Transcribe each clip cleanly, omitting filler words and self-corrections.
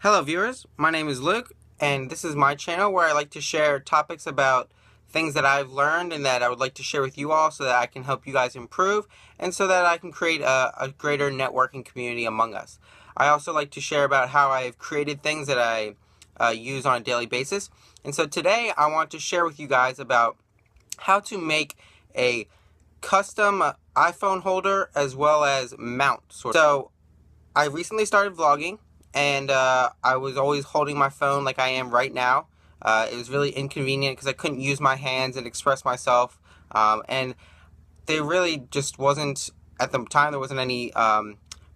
Hello viewers, my name is Luke, and this is my channel where I like to share topics about things that I've learned and that I would like to share with you all so that I can help you guys improve and so that I can create a greater networking community among us. I also like to share about how I've created things that I use on a daily basis. And so today I want to share with you guys about how to make a custom iPhone holder as well as mount. So I recently started vlogging, and I was always holding my phone like I am right now. It was really inconvenient because I couldn't use my hands and express myself, and there really just wasn't, at the time, there wasn't any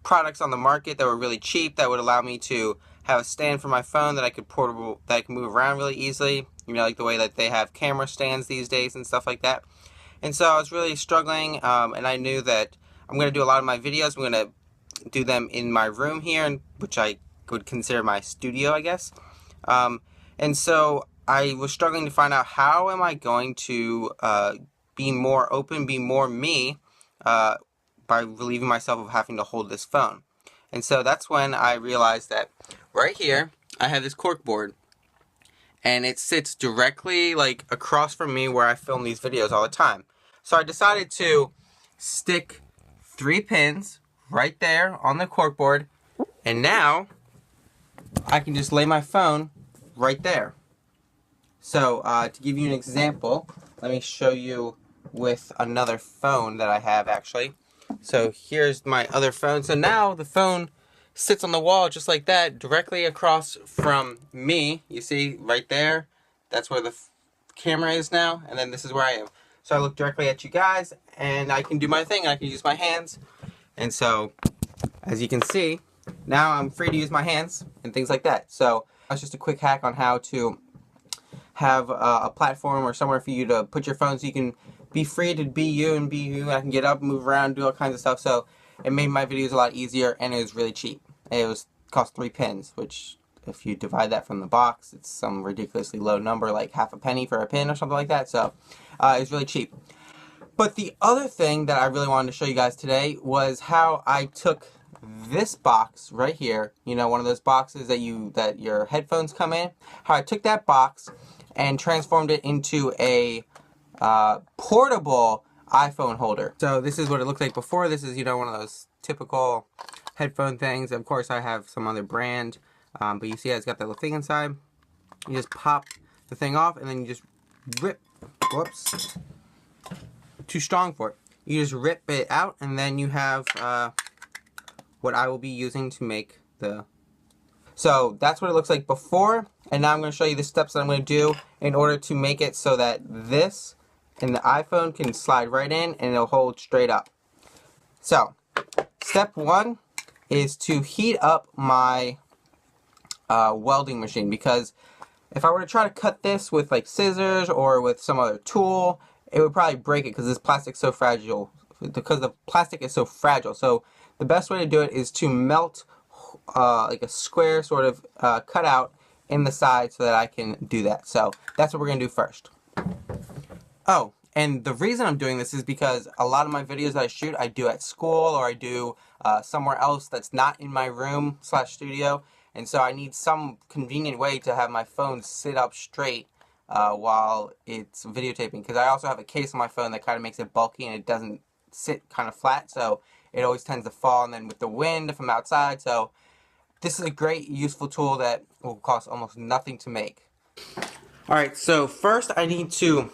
products on the market that were really cheap that would allow me to have a stand for my phone that I could move around really easily, like the way that they have camera stands these days and stuff like that. And so I was really struggling, and I knew that I'm going to do a lot of my videos. I'm going to do them in my room here, which I would consider my studio, I guess. And so I was struggling to find out how am I going to be more open, be more me, by relieving myself of having to hold this phone. And so that's when I realized that right here I have this cork board, and it sits directly like across from me where I film these videos all the time. So I decided to stick 3 pins right there on the corkboard, and now I can just lay my phone right there. So to give you an example, let me show you with another phone that I have actually. So here's my other phone. So now the phone sits on the wall just like that, directly across from me. You see right there, that's where the camera is now, and then this is where I am. So I look directly at you guys, and I can do my thing. I can use my hands. And so, as you can see, now I'm free to use my hands and things like that. So that's just a quick hack on how to have a platform or somewhere for you to put your phone so you can be free to be you and be you. I can get up, move around, do all kinds of stuff. So it made my videos a lot easier, and it was really cheap. It cost 3 pins, which if you divide that from the box, it's some ridiculously low number, like half a penny for a pin or something like that. So it's really cheap. But the other thing that I really wanted to show you guys today was how I took this box right here, one of those boxes that your headphones come in, how I took that box and transformed it into a portable iPhone holder. So this is what it looked like before. This is, one of those typical headphone things. Of course, I have some other brand, but you see it's got that little thing inside. You just pop the thing off, and then you just rip. Whoops. Too strong for it. You just rip it out, and then you have what I will be using to make the... So that's what it looks like before, and now I'm going to show you the steps that I'm going to do in order to make it so that this and the iPhone can slide right in and it'll hold straight up. So step 1 is to heat up my welding machine, because if I were to try to cut this with like scissors or with some other tool, it would probably break it because this plastic's so fragile. Because the plastic is so fragile. So the best way to do it is to melt like a square sort of cutout in the side so that I can do that. So that's what we're going to do first. Oh, and the reason I'm doing this is because a lot of my videos that I shoot, I do at school or I do somewhere else that's not in my room / studio. And so I need some convenient way to have my phone sit up straight while it's videotaping, because I also have a case on my phone that kind of makes it bulky and it doesn't sit kind of flat, so it always tends to fall, and then with the wind from outside. So this is a great useful tool that will cost almost nothing to make. Alright, so first I need to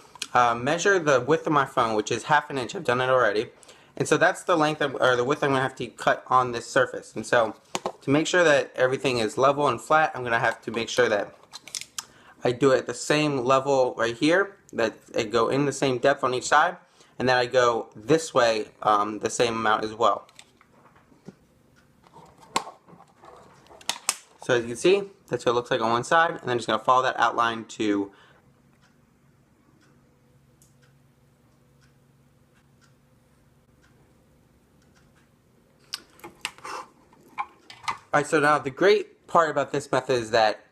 measure the width of my phone, which is 1/2 inch. I've done it already, and so that's the length or the width I'm going to have to cut on this surface. And so to make sure that everything is level and flat, I'm going to have to make sure that I do it at the same level right here, that I go in the same depth on each side, and then I go this way the same amount as well. So as you can see, that's what it looks like on one side, and then just going to follow that outline to Alright, so now the great part about this method is that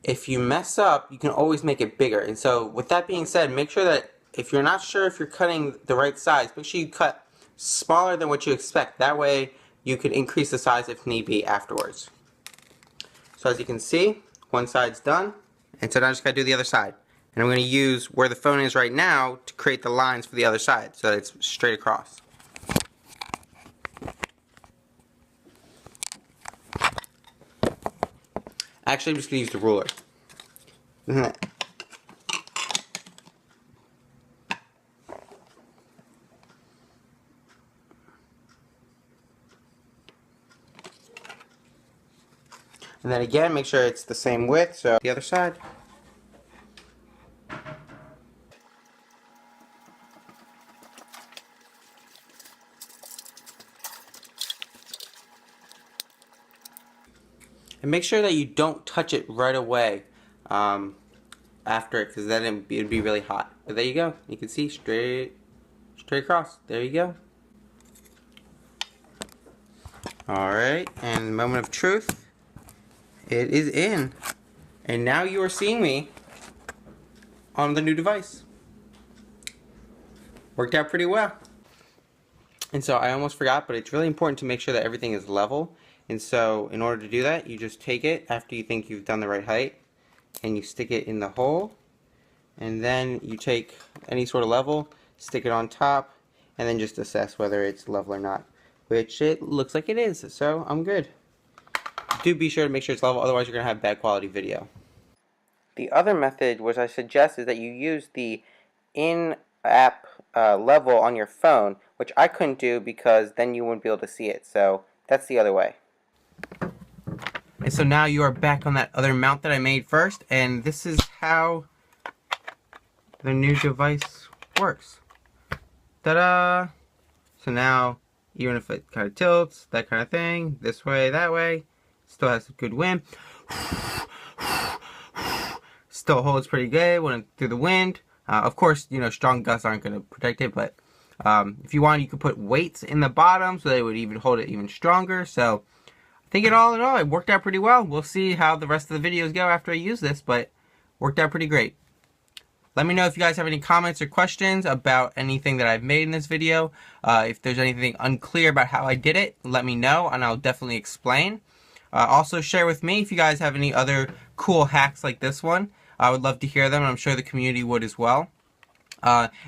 if you mess up, you can always make it bigger. And so with that being said, make sure that if you're not sure if you're cutting the right size, make sure you cut smaller than what you expect. That way you can increase the size if need be afterwards. So as you can see, one side's done, and so now I just gotta do the other side. And I'm gonna use where the phone is right now to create the lines for the other side, so that it's straight across. Actually, I'm just gonna use the ruler. And then again, make sure it's the same width, so the other side. And make sure that you don't touch it right away after it, because then it'd be really hot. But there you go. You can see straight across. There you go. Alright, and moment of truth. It is in. And now you are seeing me on the new device. Worked out pretty well. And so I almost forgot, but it's really important to make sure that everything is level. And so in order to do that, you just take it after you think you've done the right height and you stick it in the hole. And then you take any sort of level, stick it on top, and then just assess whether it's level or not. Which it looks like it is, so I'm good. Do be sure to make sure it's level, otherwise you're going to have bad quality video. The other method, which I suggest, is that you use the in-app level on your phone, which I couldn't do because then you wouldn't be able to see it. So that's the other way. And so now you are back on that other mount that I made first, and this is how the new device works. Ta-da! So now, even if it kind of tilts, that kind of thing, this way, that way, still has a good wind. Still holds pretty good when through the wind. Of course, you know, strong gusts aren't going to protect it, but if you want, you could put weights in the bottom so they would even hold it even stronger. So I think all in all, it worked out pretty well. We'll see how the rest of the videos go after I use this, but worked out pretty great. Let me know if you guys have any comments or questions about anything that I've made in this video. If there's anything unclear about how I did it, let me know and I'll definitely explain. Also share with me if you guys have any other cool hacks like this one. I would love to hear them, and I'm sure the community would as well.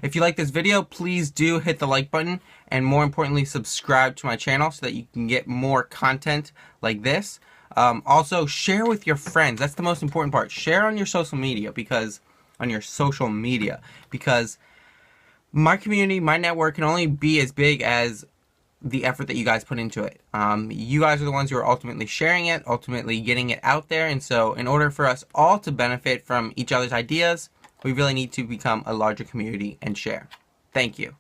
If you like this video, please do hit the like button, and more importantly, subscribe to my channel so that you can get more content like this. Also, share with your friends. That's the most important part. Share on your social media because my community, my network can only be as big as the effort that you guys put into it. You guys are the ones who are ultimately sharing it, ultimately getting it out there, and so in order for us all to benefit from each other's ideas, we really need to become a larger community and share. Thank you.